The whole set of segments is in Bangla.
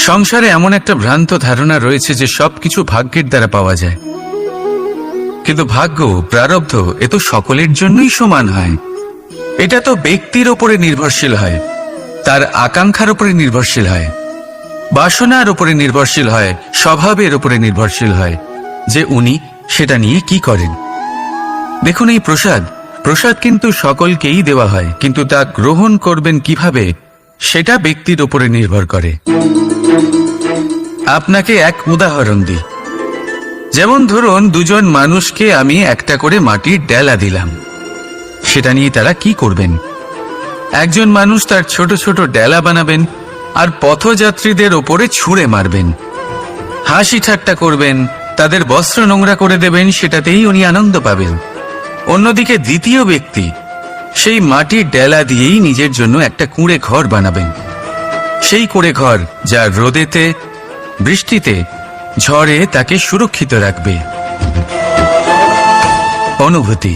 সংসারে এমন একটা ভ্রান্ত ধারণা রয়েছে যে সবকিছু ভাগ্যের দ্বারা পাওয়া যায়, কিন্তু ভাগ্য, প্রারব্ধ এ তো সকলের জন্যই সমান হয়। এটা তো ব্যক্তির ওপরে নির্ভরশীল হয়, তার আকাঙ্ক্ষার উপরে নির্ভরশীল হয়, বাসনার উপরে নির্ভরশীল হয়, স্বভাবের উপরে নির্ভরশীল হয় যে উনি সেটা নিয়ে কি করেন। দেখুন, এই প্রসাদ কিন্তু সকলকেই দেওয়া হয়, কিন্তু তা গ্রহণ করবেন কিভাবে সেটা ব্যক্তির উপরে নির্ভর করে। আপনাকে এক উদাহরণ দিই। যেমন ধরুন, দুজন মানুষকে আমি একটা করে মাটির ডেলা দিলাম, সেটা নিয়ে তারা কি করবেন? একজন মানুষ তার ছোট ছোট ডেলা বানাবেন আর পথযাত্রীদের ওপরে ছুঁড়ে মারবেন, হাসি ঠাট্টা করবেন, তাদের বস্ত্র নোংরা করে দেবেন, সেটাতেই উনি আনন্দ পাবেন। অন্যদিকে দ্বিতীয় ব্যক্তি সেই মাটির ডেলা দিয়েই নিজের জন্য একটা কুঁড়ে ঘর বানাবেন, সেই কুঁড়ে ঘর যা রোদেতে, বৃষ্টিতে, ঝড়ে তাকে সুরক্ষিত রাখবে। অনুভূতি,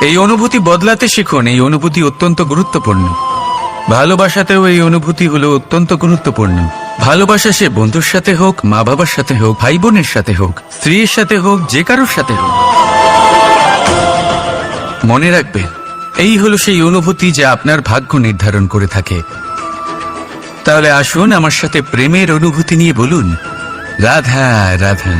এই অনুভূতি বদলাতে শিখুন। এই অনুভূতি অত্যন্ত গুরুত্বপূর্ণ। ভালোবাসাতেও এই অনুভূতি হলো অত্যন্ত গুরুত্বপূর্ণ। ভালোবাসা সে বন্ধুর সাথে হোক, মা বাবার সাথে হোক, ভাই বোনের সাথে হোক, স্ত্রীর সাথে হোক, যে কারোর সাথে হোক, মনে রাখবেন এই হলো সেই অনুভূতি যা আপনার ভাগ্য নির্ধারণ করে থাকে। তাহলে আসুন আমার সাথে প্রেমের অনুভূতি নিয়ে বলুন, রাধা রাধা।